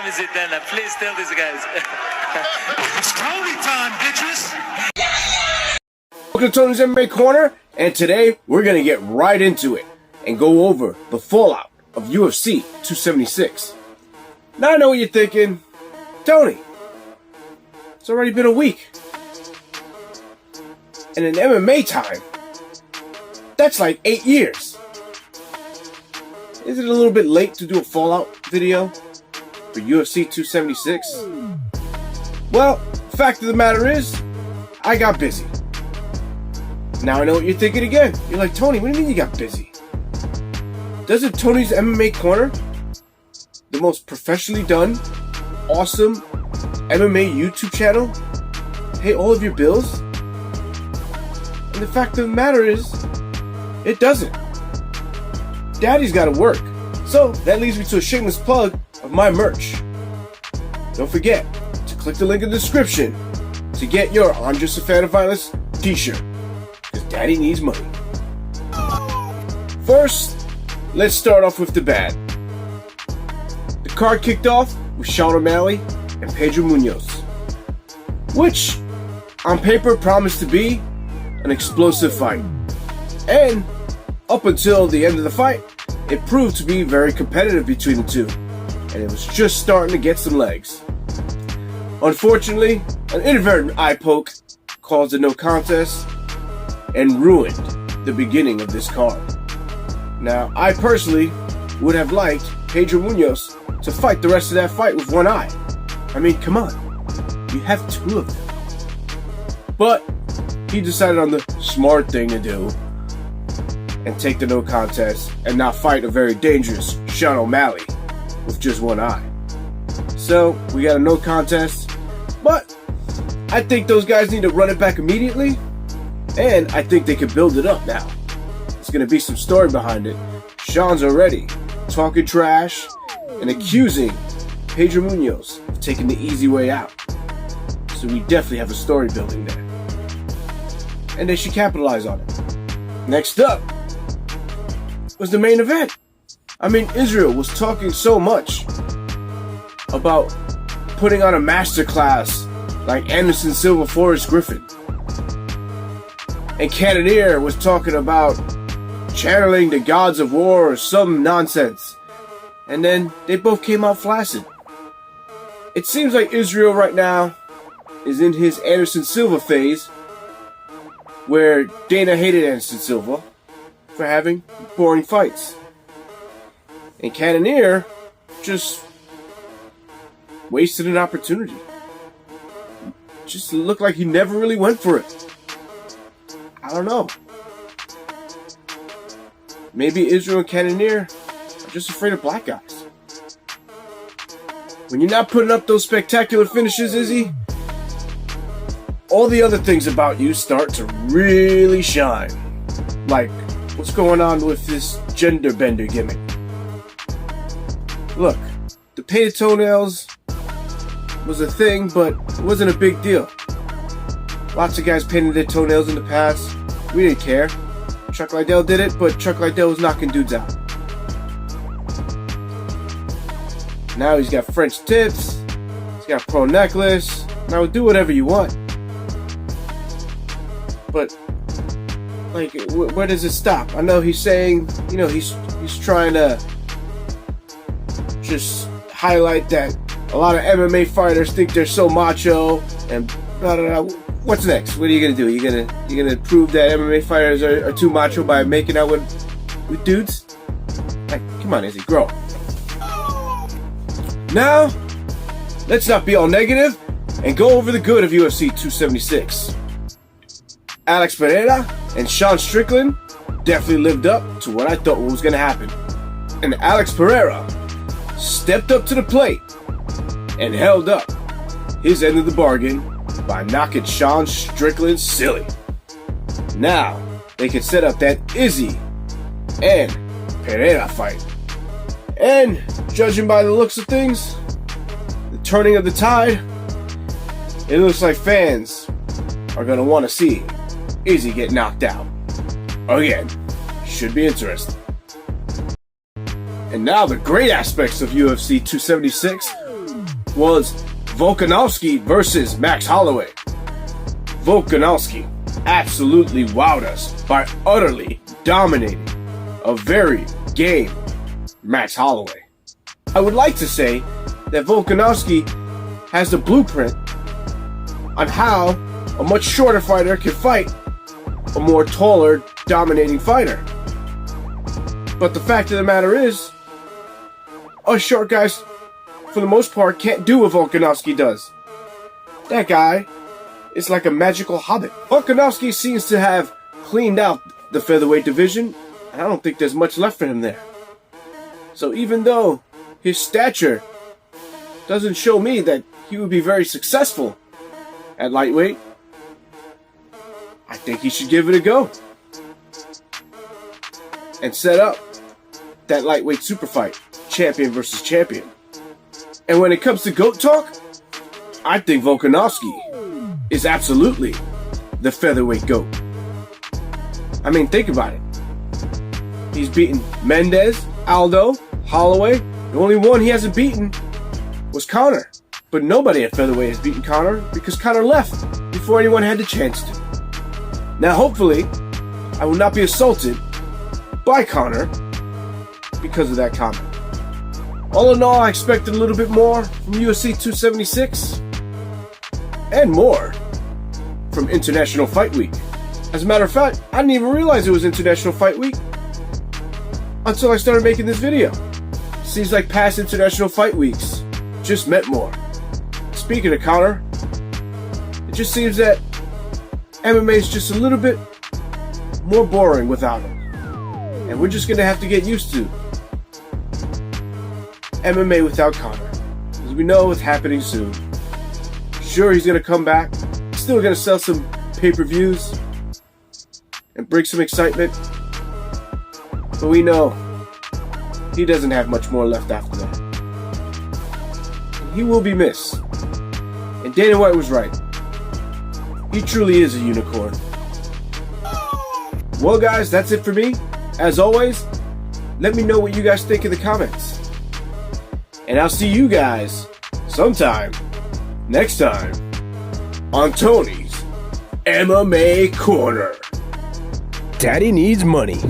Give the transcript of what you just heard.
is it then? Please tell these guys. It's Tony time, bitches! Welcome to Tony's MMA Corner, and today we're going to get right into it and go over the fallout of UFC 276. Now I know what you're thinking, Tony, it's already been a week. And in MMA time, that's like 8 years. Is it a little bit late to do a fallout video for UFC 276? Well, fact of the matter is, I got busy. Now I know what you're thinking again. You're like, Tony, what do you mean you got busy? Doesn't Tony's MMA Corner, the most professionally done, awesome MMA YouTube channel, pay all of your bills? And the fact of the matter is, it doesn't. Daddy's gotta work. So that leads me to a shameless plug of my merch. Don't forget to click the link in the description to get your I'm Just a Fan of Violence t-shirt. Because Daddy needs money. First, let's start off with the bad. The card kicked off with Sean O'Malley and Pedro Munoz, which on paper promised to be an explosive fight. And up until the end of the fight, it proved to be very competitive between the two, and it was just starting to get some legs. Unfortunately, an inadvertent eye poke caused a no contest and ruined the beginning of this card. Now, I personally would have liked Pedro Munoz to fight the rest of that fight with one eye. I mean, come on, you have two of them. But he decided on the smart thing to do and take the no contest and not fight a very dangerous Sean O'Malley with just one eye. So we got a no contest, but I think those guys need to run it back immediately, and I think they can build it up now. There's going to be some story behind it. Sean's already talking trash and accusing Pedro Munoz of taking the easy way out. So we definitely have a story building there, and they should capitalize on it. Next up was the main event. I mean, Israel was talking so much about putting on a masterclass like Anderson Silva, Forrest Griffin. And Cannonier was talking about channeling the gods of war or some nonsense. And then they both came out flaccid. It seems like Israel right now is in his Anderson Silva phase, where Dana hated Anderson Silva for having boring fights. And Cannonier just wasted an opportunity. Just looked like he never really went for it. I don't know. Maybe Israel and Cannonier are just afraid of black guys. When you're not putting up those spectacular finishes, Izzy, all the other things about you start to really shine. Like, what's going on with this gender bender gimmick? Look, the painted toenails was a thing, but it wasn't a big deal. Lots of guys painted their toenails in the past. We didn't care. Chuck Liddell did it, but Chuck Liddell was knocking dudes out. Now he's got French tips. He's got a pro necklace. Now do whatever you want. But, like, where does it stop? I know he's saying, you know, he's trying to just highlight that a lot of MMA fighters think they're so macho and blah, blah, blah. What's next? What are you gonna do? You gonna prove that MMA fighters are too macho by making out with dudes? Like, come on, Izzy, grow. Now, let's not be all negative and go over the good of UFC 276. Alex Pereira and Sean Strickland definitely lived up to what I thought was going to happen. And Alex Pereira stepped up to the plate and held up his end of the bargain by knocking Sean Strickland silly. Now, they can set up that Izzy and Pereira fight. And, judging by the looks of things, the turning of the tide, it looks like fans are going to want to see Izzy get knocked out. Again, should be interesting. And now the great aspects of UFC 276 was Volkanovski versus Max Holloway. Volkanovski absolutely wowed us by utterly dominating a very game Max Holloway. I would like to say that Volkanovski has the blueprint on how a much shorter fighter can fight a more taller, dominating fighter. But the fact of the matter is, us short guys, for the most part, can't do what Volkanovski does. That guy is like a magical hobbit. Volkanovski seems to have cleaned out the featherweight division, and I don't think there's much left for him there. So even though his stature doesn't show me that he would be very successful at lightweight, I think he should give it a go and set up that lightweight super fight, champion versus champion. And when it comes to GOAT talk, I think Volkanovski is absolutely the featherweight GOAT. I mean, think about it. He's beaten Mendez, Aldo, Holloway. The only one he hasn't beaten was Conor. But nobody at featherweight has beaten Conor because Conor left before anyone had the chance to. Now, hopefully, I will not be assaulted by Conor because of that comment. All in all, I expected a little bit more from UFC 276 and more from International Fight Week. As a matter of fact, I didn't even realize it was International Fight Week until I started making this video. Seems like past International Fight Weeks just meant more. Speaking of Conor, it just seems that MMA is just a little bit more boring without him. And we're just going to have to get used to MMA without Conor. Because we know it's happening soon. Sure, he's going to come back. Still going to sell some pay-per-views and bring some excitement. But we know he doesn't have much more left after that. He will be missed. And Dana White was right. He truly is a unicorn. Well, guys, that's it for me. As always, let me know what you guys think in the comments. And I'll see you guys sometime next time on Tony's MMA Corner. Daddy needs money.